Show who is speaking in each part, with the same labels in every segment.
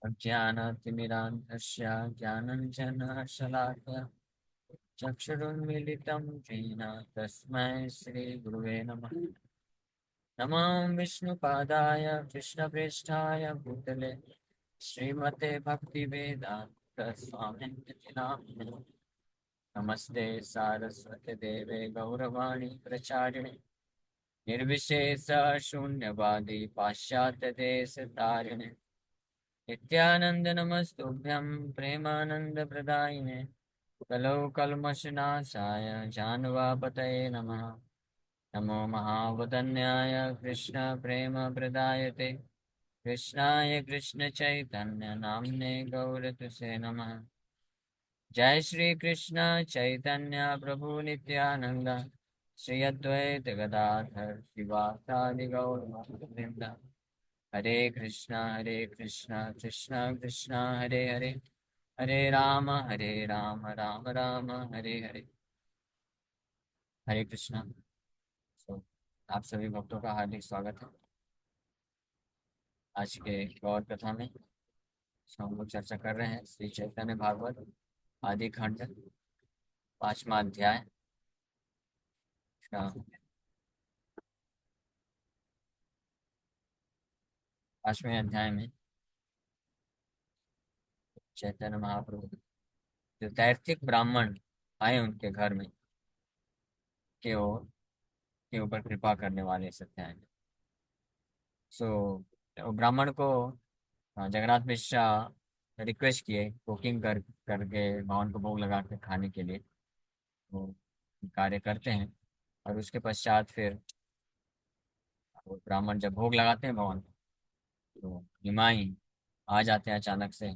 Speaker 1: अज्ञानतिमिरान्धस्य ज्ञानञ्जनशलाकया चक्षुरुन्मीलितं येन तस्मै श्रीगुरुवे नमः। नमो विष्णुपादाय कृष्णप्रेष्ठाय भूतले श्रीमते भक्तिवेदान्त नामिने। नमस्ते सारस्वते देवे गौरवाणी प्रचारिणे निर्विशेष शून्यवादी पाश्चात्य देश तारिणे नित्यानंद नमस्तुभ्यं प्रेमानंद प्रदायिने कलौ कल्मषनाशाय जानवापतये नमः। नमो महावदन्याय कृष्ण प्रेम प्रदायते कृष्णाय कृष्ण चैतन्य नाम्ने गौरतुसे नमः। जय श्री कृष्ण चैतन्य प्रभु नित्यानंद श्री अद्वैत गदाधर शिवासादि गौर भक्तवृंद। हरे कृष्णा कृष्णा कृष्णा हरे हरे हरे राम राम राम हरे हरे। हरे कृष्णा। तो आप सभी भक्तों का हार्दिक स्वागत है। आज के गौर कथा में हम लोग चर्चा कर रहे हैं श्री चैतन्य भागवत आदि खंड 5वां अध्याय का 5वें अध्याय में चैतन्य महाप्रभु जो दैत्विक ब्राह्मण आए उनके घर में के ओर के ऊपर कृपा करने वाले सत्यायन। सो वो ब्राह्मण को जगन्नाथ मिश्रा रिक्वेस्ट किए कुकिंग करके भगवान को भोग लगा के खाने के लिए। वो कार्य करते हैं और उसके पश्चात फिर वो ब्राह्मण जब भोग लगाते हैं भगवान को, तो निमाई आ जाते हैं अचानक से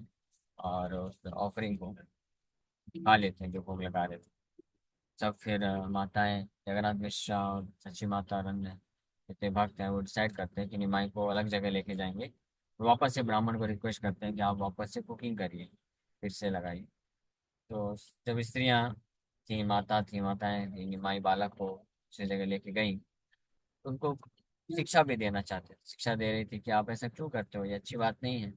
Speaker 1: और उस ऑफरिंग को खा लेते हैं जो भोग लगा रहे थे। सब फिर माताएं जगन्नाथ मिश्रा और सची माता और अन्य जितने भक्त हैं वो डिसाइड करते हैं कि निमाई को अलग जगह लेके जाएंगे। वो वापस से ब्राह्मण को रिक्वेस्ट करते हैं कि आप वापस से कुकिंग करिए, फिर से लगाइए। तो जब स्त्रियां थी माताएं थी निमाई बालक को दूसरी जगह लेके गई तो उनको शिक्षा भी देना चाहते थे। शिक्षा दे रही थी कि आप ऐसा क्यों करते हो, ये अच्छी बात नहीं है।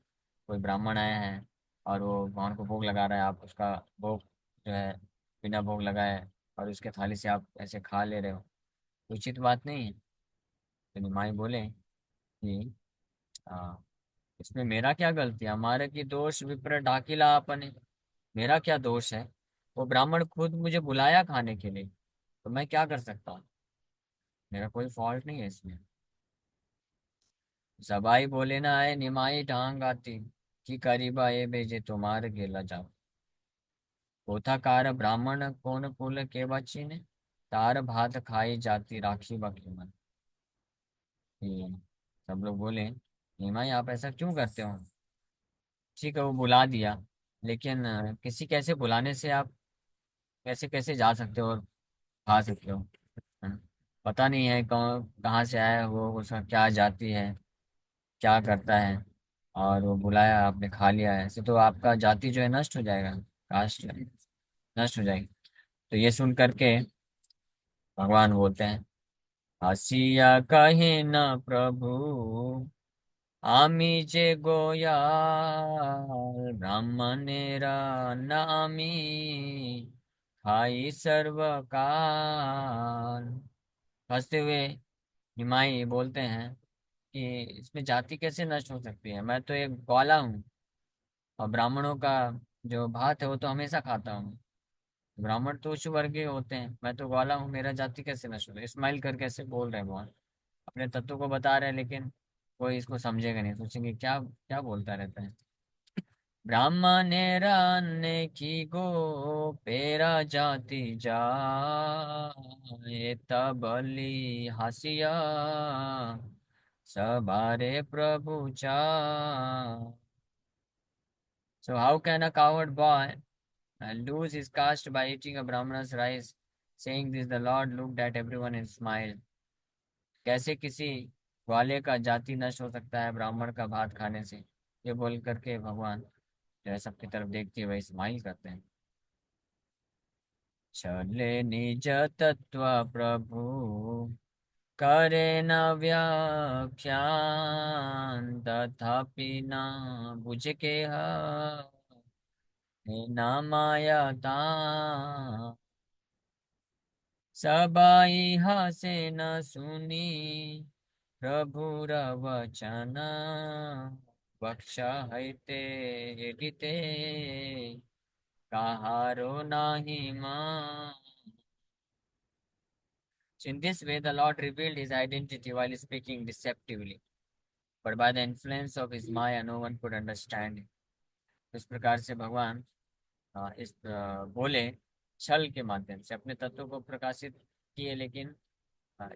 Speaker 1: कोई ब्राह्मण आया है और वो भगवान को भोग लगा रहा है, आप उसका भोग जो है बिना भोग लगाए और उसके थाली से आप ऐसे खा ले रहे हो, उचित बात नहीं है। तो निमाई बोले कि आ, इसमें मेरा क्या गलती है, हमारे की दोष विप्र ढाकिला आपने। मेरा क्या दोष है, वो ब्राह्मण खुद मुझे बुलाया खाने के लिए, तो मैं क्या कर सकता हूँ, मेरा कोई फॉल्ट नहीं है इसमें। सबाई बोले ना आए निमाई टांग आती कि करीबा ये भेजे तुम्हारे गेला जाओ। पोथा कार ब्राह्मण कौन कुल के बची ने तार भात खाई जाती राखी बाकी मन। ये सब लोग बोले निमाई आप ऐसा क्यों करते हो। ठीक है वो बुला दिया, लेकिन किसी कैसे बुलाने से आप कैसे कैसे जा सकते हो और खा सकते हो। हाँ, पता नहीं है कौन कहाँ से आया वो, उसका क्या जाति है, क्या करता है, और वो बुलाया आपने खा लिया है, ऐसे तो आपका जाति जो है नष्ट हो जाएगा, कास्ट नष्ट हो जाएगी। तो ये सुन करके भगवान बोलते हैं हसिया कहे न प्रभु आमी जे गोयाल ब्राह्मणेरा नामी खाई सर्व काल। हंसते हुए निमाई बोलते हैं कि इसमें जाति कैसे नष्ट हो सकती है, मैं तो एक ग्वाला हूँ और ब्राह्मणों का जो भात है वो तो हमेशा खाता हूँ। ब्राह्मण तो उच्च वर्गीय होते हैं, मैं तो ग्वाला हूँ, मेरा जाति कैसे नष्ट होता है। स्माइल करके ऐसे बोल रहे हैं भगवान, अपने तत्व को बता रहे हैं, लेकिन कोई इसको समझेगा नहीं, सोचेंगे क्या क्या बोलता रहता है। ब्राह्मणेरान्ने की गो पेरा जाति जाए तबली हासिया सबारे प्रभु चा। So how can a coward boy lose his caste by eating a brahmana's rice? Saying this, the Lord looked at everyone and smiled. कैसे किसी ग्वाले का जाति नष्ट हो सकता है ब्राह्मण का भात खाने से, ये बोल करके भगवान जो है सबकी तरफ देखते हुए स्माइल करते हैं। चले निज तत्व प्रभु करे न व्याख्यान तथापि न बुझ के न माया ता सबाई हासे न सुनी प्रभुर वचन बक्षा हैते एडिते कहारो नाही मान. So in this way, the Lord revealed his identity while speaking deceptively, but by the influence of his Maya, no one could understand him. इस प्रकार से भगवान बोले छल के माध्यम से अपने तत्व को प्रकाशित किए, लेकिन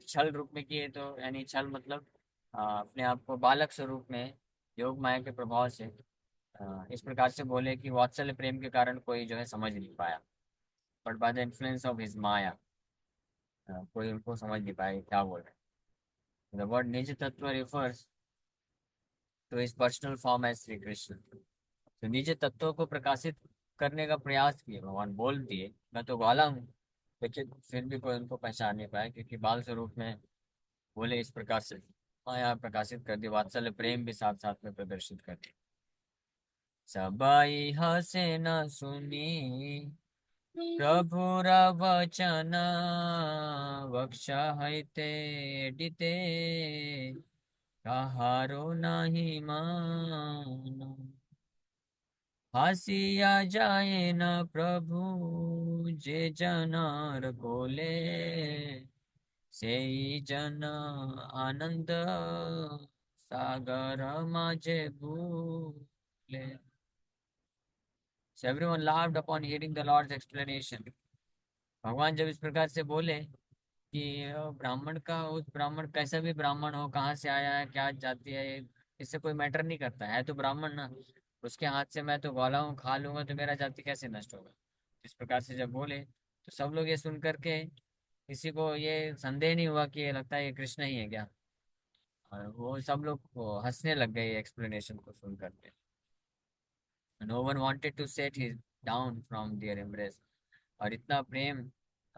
Speaker 1: छल रूप में किए, तो यानी छल मतलब अपने आप को बालक स्वरूप में योग माया के प्रभाव से इस प्रकार से बोले कि वात्सल्य प्रेम के कारण कोई जो है समझ नहीं पाया, but by the influence of his maya कोई उनको समझ नहीं पाया क्या बोल रहे हैं. द वर्ड निज तत्व refers to his personal form as Shri Krishna. तो निज तत्व को प्रकाशित करने का प्रयास किए, भगवान बोल दिए मैं तो ग्वाला हूँ, लेकिन फिर भी कोई उनको पहचान नहीं पाया, क्योंकि बाल स्वरूप में बोले इस प्रकार से माया प्रकाशित कर दी, वात्सल्य प्रेम भी साथ साथ में प्रदर्शित कर दी. सबाई हसे न सुनी प्रभुर वचन वक्षा हैते डिते कहारो नहीं मान. हसिया जाए न प्रभु जे जनार बोले सेई जन आनंद सागर माझे भूले. So everyone laughed upon hearing the Lord's explanation. भगवान जब इस प्रकार से बोले कि ब्राह्मण का, उस ब्राह्मण कैसा भी ब्राह्मण हो, कहाँ से आया है, क्या जाति है, इससे कोई मैटर नहीं करता है तो ब्राह्मण ना. उसके हाथ से मैं तो ग्वाला हूँ, खा लूंगा तो मेरा जाति कैसे नष्ट होगा. इस प्रकार से जब बोले तो सब लोग ये सुन करके किसी को ये संदेह नहीं हुआ कि ये लगता है ये कृष्ण ही है क्या. और वो सब लोग वो हंसने लग गए एक्सप्लेनेशन को सुन करके. No one wanted to set his down from there embrace. और इतना प्रेम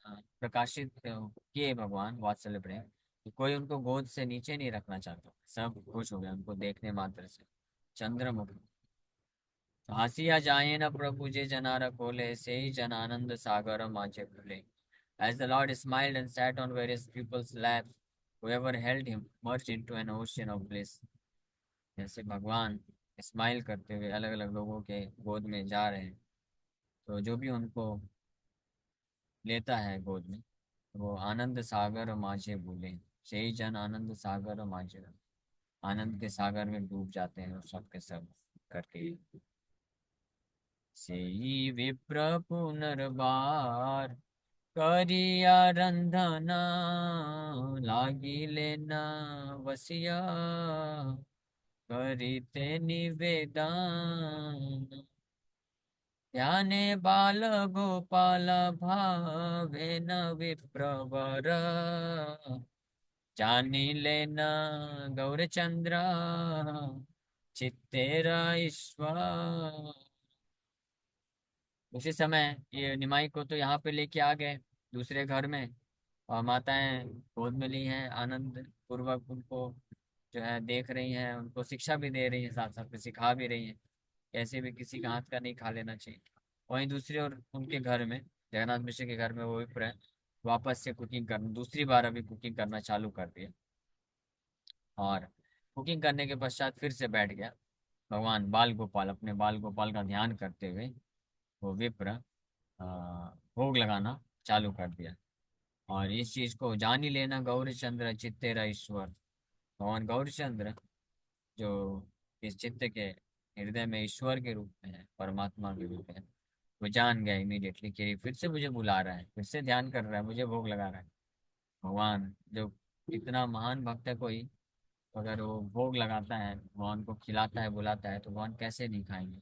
Speaker 1: प्रकाशित किए भगवान, वात्सल्य प्रेम, कि कोई उनको गोद से नीचे नहीं रखना चाहता, सब खुश हो गए उनको देखने मात्र से. चंद्रमुख. तो हंसिया जाए न प्रभु जे जनार खोले से ही जन आनंद सागर माझे भूले. As the Lord smiled and sat on various people's laps, whoever held him merged into an ocean of bliss. जैसे भगवान स्माइल करते हुए अलग अलग लोगों के गोद में जा रहे हैं, तो जो भी उनको लेता है गोद में, वो आनंद सागर माझे भूले. से जन आनंद सागर माझे, आनंद के सागर में डूब जाते हैं सब के सब करके. से ही विप्र पुनर्बार करिया रंधना लागी लेना वसिया करिते निवेदन. ध्याने बाल गोपाल भावे न विप्रवर जानी लेना गौरचंद्र चित्तेरा ईश्वर. उसी समय ये निमाई को तो यहाँ पे लेके आ गए दूसरे घर में, और माताएं गोद में ली हैं, आनंद पूर्वक उनको जो है देख रही हैं, उनको शिक्षा भी दे रही हैं, साथ साथ में सिखा भी रही हैं कैसे भी किसी का हाथ का नहीं खा लेना चाहिए. वहीं दूसरी ओर उनके घर में, जगन्नाथ मिश्र के घर में, वो विप्र वापस से कुकिंग करना, दूसरी बार अभी कुकिंग करना चालू कर दिया. और कुकिंग करने के पश्चात फिर से बैठ गया भगवान बाल गोपाल, अपने बाल गोपाल का ध्यान करते हुए वो विप्र भोग लगाना चालू कर दिया. और इस चीज को जान ही लेना गौरीचंद्र चित्तेरा ईश्वर. भगवान गौरीचंद्र जो इस चित्त के हृदय में ईश्वर के रूप में है, परमात्मा के रूप में है, वो जान गया इमीडिएटली कि फिर से मुझे बुला रहा है, फिर से ध्यान कर रहा है, मुझे भोग लगा रहा है. भगवान जो इतना महान भक्त है कोई, अगर वो भोग लगाता है, भगवान को खिलाता है, बुलाता है, तो भगवान कैसे नहीं खाएंगे.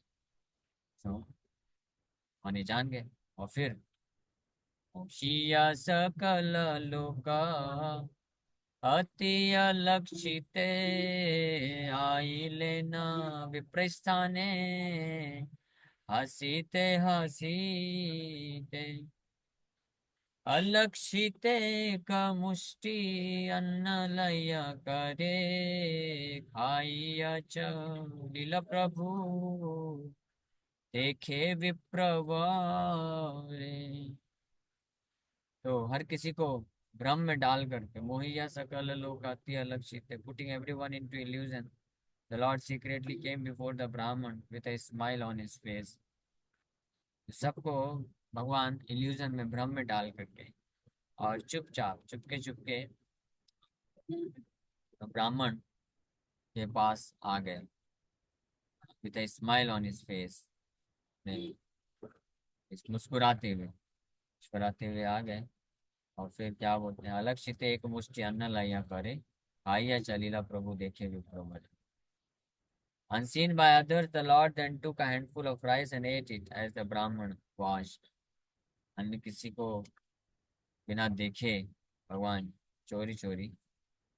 Speaker 1: तो भगवान ये जान गए. और फिर शिया सकल लोका अति अलक्षिते आई लेना विप्रस्थाने हसीते हसीते. अलक्षिते का मुष्टि अन्न लय करे, खाइया चलिल प्रभु देखे विप्रवारे। तो हर किसी को भ्रम में डाल करके, मोहिया सकल लोकाति अलक्षित, putting everyone into illusion, the Lord secretly came before the Brahmin with a smile on his face. सबको भगवान इल्यूजन में, भ्रम में डाल करके, और चुपचाप चुपके चुपके ब्राह्मण के पास आ गए, with a smile on his face, इस मुस्कुराते हुए आ गए। और फिर क्या बोलते हैं, अलक्षित एक मुष्टि अन्न लाया करे, खाइया चलीला प्रभु देखे विप्रवर। Unseen by others, the Lord then took a handful of rice and ate it as the Brahman watched. अन्य किसी को बिना देखे भगवान चोरी चोरी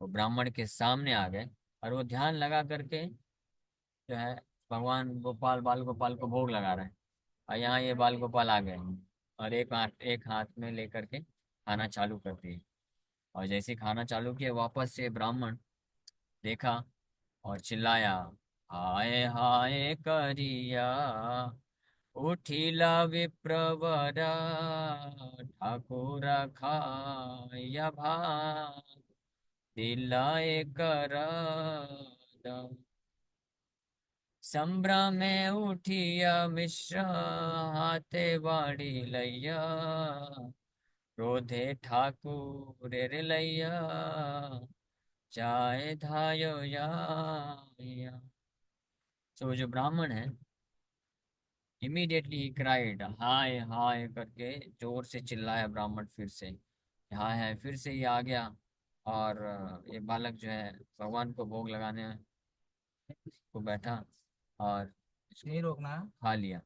Speaker 1: वो ब्राह्मण के सामने आ गए, और वो ध्यान लगा करके जो है भगवान गोपाल, बाल गोपाल को भोग लगा रहे हैं। और यहाँ ये बाल गोपाल आ गए, और एक हाथ में लेकर के खाना चालू कर दिए। और जैसे ही खाना चालू किया, वापस से ब्राह्मण देखा और चिल्लाया, हाय हाय करिया उठिला विप्रवरा, ठाकुर खाया भात दिलाए कर। संभ्रमे उठिया मिश्र हाथे बाड़ी लैया, क्रोधे ठाकुर रे लैया चाहे धायो या। तो जो ब्राह्मण है, इमीडिएटली ही क्राइड, हाय हाय करके जोर से चिल्लाया ब्राह्मण फिर से, हाय हाय, फिर से ये आ गया। और ये बालक जो है भगवान को भोग लगाने को बैठा, और
Speaker 2: नहीं रोकना।
Speaker 1: खा लिया।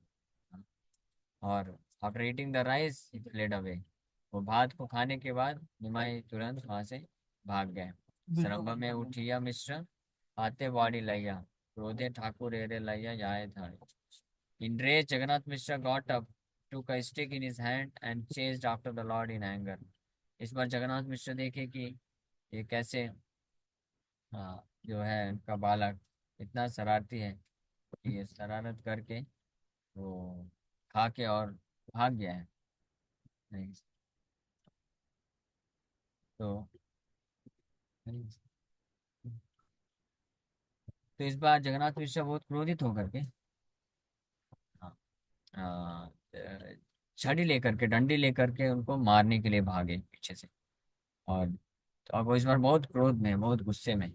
Speaker 1: और after eating the rice he fled away. वो भात को खाने के बाद निमाई तुरंत वहां से भाग गए। सरंभ में उठिया मिश्र आते वाड़ी लैया, क्रोधे ठाकुर एरे लैया जाए था। In rage, Jagannath Mishra got up, took a stick in his hand and chased after the Lord in anger. इस बार जगन्नाथ मिश्र देखे कि ये कैसे, जो है उनका बालक इतना शरारती है कि ये शरारत करके वो खा के और भाग गया है। नहीं, तो इस बार जगन्नाथ मिश्र बहुत क्रोधित होकर के, हाँ, छड़ी लेकर के, डंडी लेकर के उनको मारने के लिए भागे पीछे से। और तो अब वो इस बार बहुत क्रोध में, बहुत गुस्से में।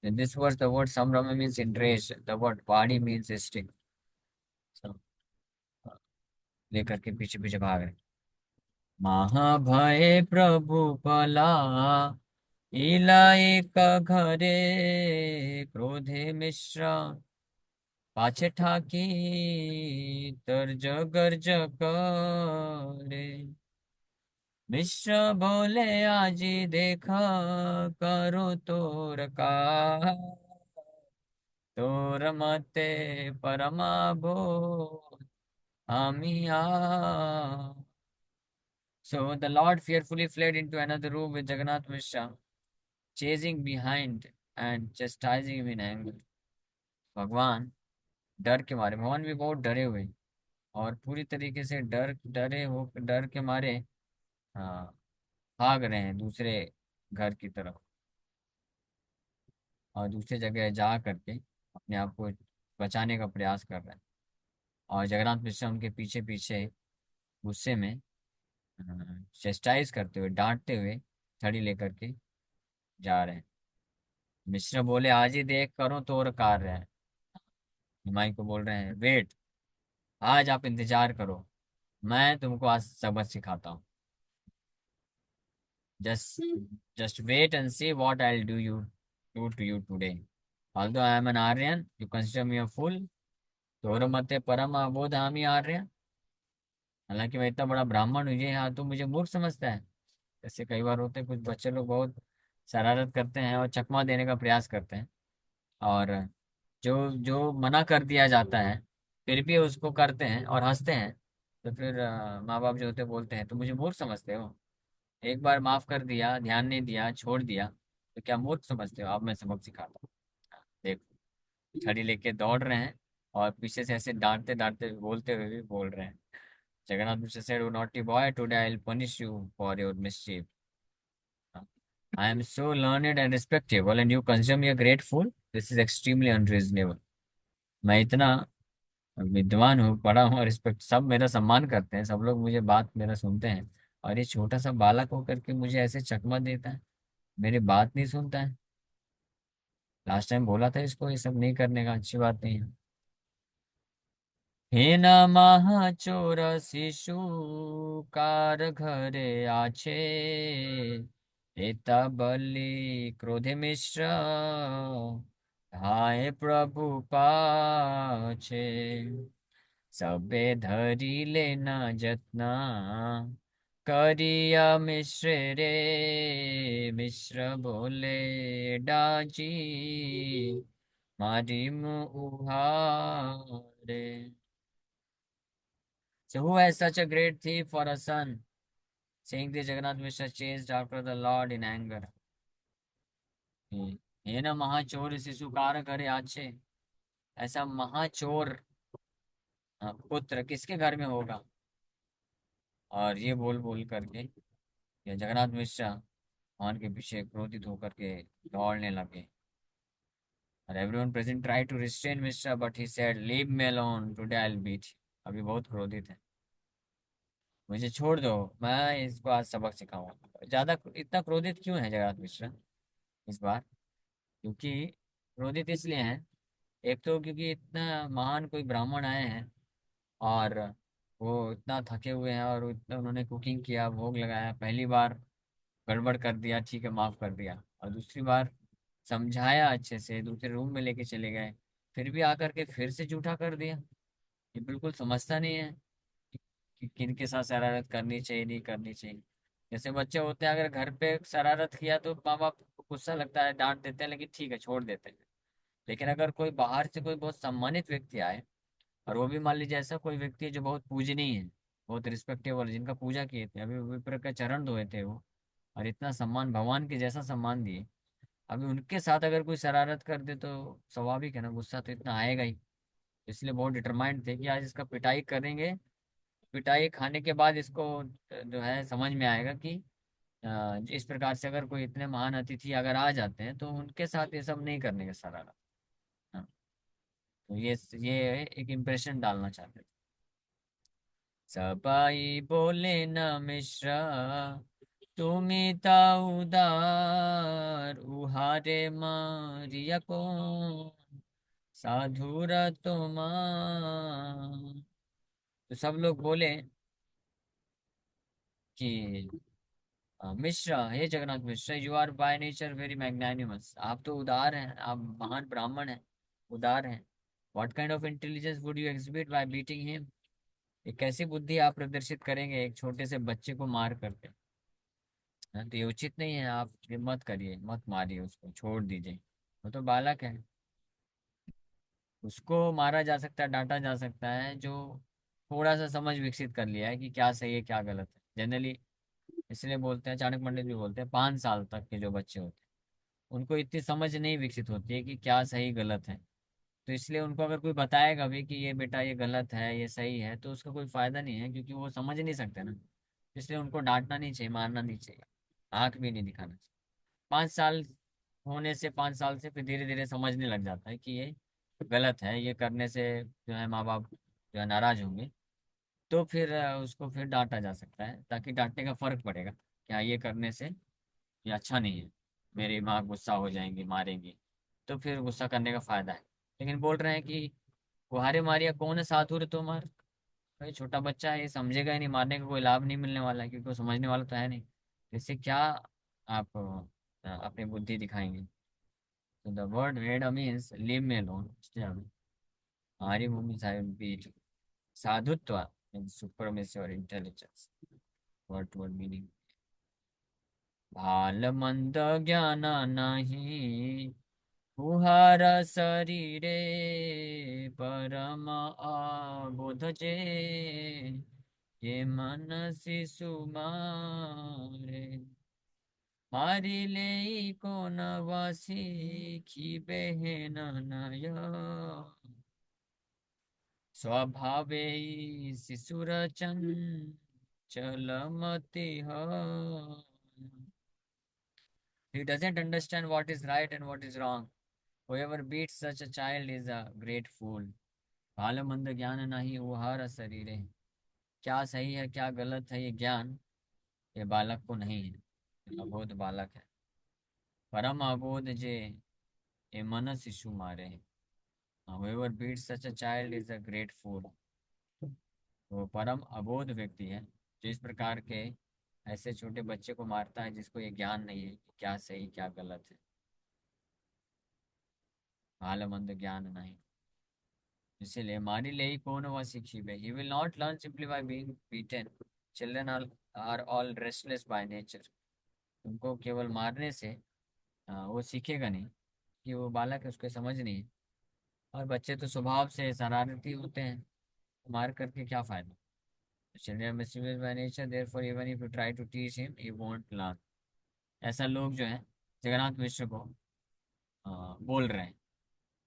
Speaker 1: दिस वर्ड, द वर्ड संभ्रम मीन्स इंटरेस्ट, द वर्ड पाड़ी मीन्स स्टिक। लेकर के पीछे पीछे भाग रहे। महाभय प्रभु पला इलाई का घरे, क्रोधे मिश्रा पाछे ठाकी तर्ज गर्ज करे। मिश्र बोले आजी देखा करो तोर का, तोर मते परमा भो आमिया। So the Lord fearfully fled into another room with Jagannath Mishra chasing behind and chastising him in anger. भगवान डर के मारे, भगवान भी बहुत डरे हुए, और पूरी तरीके से डर के मारे, हाँ, भाग रहे हैं दूसरे घर की तरफ, और दूसरी जगह जा करके अपने आप को बचाने का प्रयास कर रहे हैं। और जगन्नाथ मिश्र उनके पीछे पीछे गुस्से में चेस्टाइज करते हुए, डांटते हुए छड़ी लेकर के जा रहे हैं। मिश्र बोले आज ही देख करो तो और कार्य है। निमाई को बोल रहे हैं, वेट, आज आप इंतजार करो, मैं तुमको आज सबक सिखाता हूँ। Just just wait and see what I will do to you today. Although I am an Aryan, you consider me a fool, तोर मते परम अबोध हामी आर्यन। हालांकि मैं इतना बड़ा ब्राह्मण हूँ, ये हाँ तू मुझे मूर्ख समझता है। ऐसे कई बार होते हैं, कुछ बच्चे लोग बहुत शरारत करते हैं और चकमा देने का प्रयास करते हैं। और जो जो मना कर दिया जाता है फिर भी उसको करते हैं और हंसते हैं। तो फिर माँ बाप जो होते हैं बोलते हैं, तो मुझे मूर्ख समझते हो। एक बार माफ कर दिया, ध्यान नहीं दिया, छोड़ दिया, तो क्या मूर्ख समझते हो? अब मैं सबक सिखाता हूँ। देखो, छड़ी लेके दौड़ रहे हैं और पीछे से ऐसे डांटते डांटते बोलते हुए भी बोल रहे हैं, Jagannath Mishra said, "Oh naughty boy, today I'll punish you for your mischief. I am so learned and respectable, and you consider me a great fool. This is extremely unreasonable." मैं इतना विद्वान हूँ, पढ़ा हूँ, रिस्पेक्ट, सब मेरा सम्मान करते हैं, सब लोग मुझे बात मेरा सुनते हैं, और ये छोटा सा बालक होकर के मुझे ऐसे चकमा देता है, मेरी बात नहीं सुनता है। लास्ट टाइम बोला था इसको ये सब नहीं करने का, अच्छी बात नहीं है। हे नमः चोर शिशु कार घरे आछे, एता बलि क्रोधे मिश्र धाये प्रभु पाछे, सबे धरी लेना जतना करिया मिश्र रे, मिश्र बोले डाजी मारी मुहारे। So who has such a great thief for a son? Saying this, Jagannath Mishra chased after the Lord in anger. ये ना महाचोर शिशु कार करे आछे, ऐसा महाचोर पुत्र किसके घर में होगा? और ये बोल बोल करके ये जगन्नाथ मिश्रा भगवान के पीछे क्रोधित होकर के दौड़ने लगे। और everyone present try to restrain Mishra, but he said, leave me alone, today I will beat. अभी बहुत क्रोधित है, मुझे छोड़ दो, मैं इसको आज सबक सिखाऊंगा। ज्यादा इतना क्रोधित क्यों है जगन्नाथ मिश्रा इस बार? क्योंकि क्रोधित इसलिए हैं, एक तो क्योंकि इतना महान कोई ब्राह्मण आए हैं, और वो इतना थके हुए हैं, और इतना उन्होंने कुकिंग किया, भोग लगाया, पहली बार गड़बड़ कर दिया, ठीक है माफ कर दिया, और दूसरी बार समझाया अच्छे से, दूसरे रूम में लेके चले गए, फिर भी आकर के फिर से जूठा कर दिया। ये बिल्कुल समझता नहीं है कि किन के साथ शरारत करनी चाहिए, नहीं करनी चाहिए। जैसे बच्चे होते हैं, अगर घर पे शरारत किया तो माँ बाप को गुस्सा लगता है, डांट देते हैं, लेकिन ठीक है छोड़ देते हैं। लेकिन अगर कोई बाहर से कोई बहुत सम्मानित व्यक्ति आए, और वो भी मान लीजिए ऐसा कोई व्यक्ति है जो बहुत पूजनीय है, बहुत रिस्पेक्टेबल, जिनका पूजा किए थे, अभी विप्र का चरण धोए थे वो, और इतना सम्मान, भगवान के जैसा सम्मान दिए, अभी उनके साथ अगर कोई शरारत कर दे तो स्वाभाविक है ना, गुस्सा तो इतना आएगा ही। इसलिए बहुत डिटरमाइंड थे कि आज इसका पिटाई करेंगे, पिटाई खाने के बाद इसको जो है समझ में आएगा कि इस प्रकार से अगर कोई इतने महान अतिथि अगर आ जाते हैं तो उनके साथ ये सब नहीं करने का शरारत। हाँ, तो ये एक इम्प्रेशन डालना चाहते थे। सबाई बोले न मिश्रा, तुमी ता उदार, उहारे मारिया कौन, साधुरा तुम। तो सब लोग बोले कि मिश्रा, हे Jagannath Mishra, you are by nature very magnanimous, आप तो उदार हैं, आप महान ब्राह्मण हैं, उदार हैं। What kind of intelligence would you exhibit bye beating him? एक कैसी बुद्धि आप प्रदर्शित करेंगे एक छोटे से बच्चे को मार करके? हाँ, तो ये उचित नहीं है, आप ये मत करिए, मत मारिए उसको, छोड़ दीजिए, वो तो बालक है। उसको मारा जा सकता है, डांटा जा सकता है जो थोड़ा सा समझ विकसित कर लिया है कि क्या सही है क्या गलत है। जनरली इसलिए बोलते हैं, चाणक्य पंडित भी बोलते हैं, 5 साल तक के जो बच्चे होते हैं उनको इतनी समझ नहीं विकसित होती है कि क्या सही गलत है। तो इसलिए उनको अगर कोई बताएगा भी कि ये बेटा ये गलत है ये सही है, तो उसका कोई फायदा नहीं है, क्योंकि वो समझ नहीं सकते ना। इसलिए उनको डांटना नहीं चाहिए, मारना नहीं चाहिए, आंख भी नहीं दिखाना चाहिए। 5 साल होने से, 5 साल से फिर धीरे धीरे समझने लग जाता है कि ये गलत है, ये करने से जो है माँ बाप जो है नाराज होंगे। तो फिर उसको फिर डांटा जा सकता है, ताकि डांटने का फर्क पड़ेगा कि हाँ ये करने से ये अच्छा नहीं है, मेरी माँ गुस्सा हो जाएंगी, मारेंगी, तो फिर गुस्सा करने का फायदा है। लेकिन बोल रहे हैं कि कुहारे मारिया कौन है, साधुर तो मार। भाई छोटा बच्चा है, ये समझेगा ही नहीं, मारने का कोई लाभ नहीं मिलने वाला है, क्योंकि वो समझने वाला तो है नहीं, तो इससे क्या आप अपनी बुद्धि दिखाएंगे? तो द वर्ड वेड मीन्स लीव मी अलोन, हमारी भूमि साहिब बीट साधुत्व इन सुपरमेसी और इंटेलिजेंस। वर्ड मीनिंग, भाल मंद ज्ञान नहीं, कुहार शरीरे परम अबोध जे, ये मन शिशु मारे मारी ले को नवासी खीबे ननय स्वभावे शिशुरचन चलमति He doesn't understand what is right and what is wrong. Whoever beats such a child is a great fool. भाल मंद ज्ञान नहीं वो हर शरीर। क्या सही है क्या गलत है ये ज्ञान ये बालक को नहीं है, ये अबोध बालक है। परम अबोध जे ये मन शिशु मारे। Whoever beats such a child is a great fool. वो परम अबोध व्यक्ति है जो इस प्रकार के ऐसे छोटे बच्चे को मारता है जिसको ये ज्ञान नहीं है कि क्या सही क्या गलत है। भाल मंद ज्ञान नहीं, इसीलिए मारी ले कौन हुआ सीखी बे he will not learn simply by being beaten. Children are all restless by nature. उनको केवल मारने से वो सीखेगा नहीं कि वो बालक है उसको समझ नहीं है। और बच्चे तो स्वभाव से शरारती होते हैं, तो मार करके क्या फायदा। Children misbehave by nature therefore even if you try to teach him he won't learn. ऐसा लोग जो है जगन्नाथ मिश्र को बोल रहे हैं,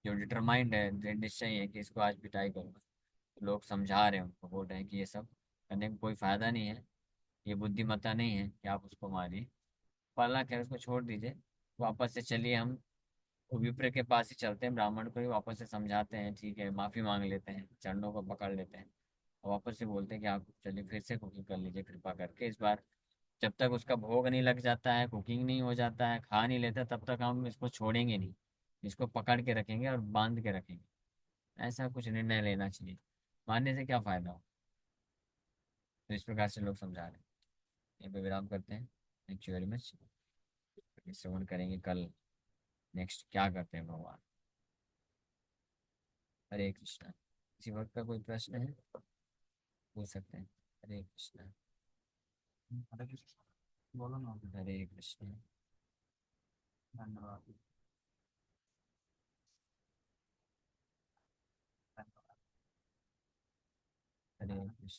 Speaker 1: जो डिटरमाइंड है दृढ़ निश्चय है कि इसको आज पिटाई करूंगा। लोग समझा रहे हैं उनको, बोल रहे हैं कि ये सब करने में कोई फायदा नहीं है, ये बुद्धिमत्ता नहीं है कि आप उसको मारिए। पाला कह उसको छोड़ दीजिए, वापस से चलिए हम वो विप्र के पास ही चलते हैं, ब्राह्मण को ही वापस से समझाते हैं, ठीक है माफी मांग लेते हैं, चरणों को पकड़ लेते हैं और वापस से बोलते हैं कि आप चलिए फिर से कुकिंग कर लीजिए कृपा करके इस बार। जब तक उसका भोग नहीं लग जाता है, कुकिंग नहीं हो जाता है, खा नहीं लेता, तब तक हम इसको छोड़ेंगे नहीं, इसको पकड़ के रखेंगे और बांध के रखेंगे। ऐसा कुछ निर्णय लेना चाहिए, मानने से क्या फायदा हो। तो इस प्रकार से लोग समझा रहे हैं। यहीं पे विराम करते हैं। Thank you very much. श्रवण करेंगे कल नेक्स्ट क्या करते हैं भगवान। हरे कृष्णा। किसी वक्त का कोई प्रश्न है पूछ सकते हैं। हरे कृष्णा।
Speaker 2: हरे कृष्ण बोलो ना।
Speaker 1: हरे कृष्णा।
Speaker 2: धन्यवाद।
Speaker 1: हरे कृष्णा।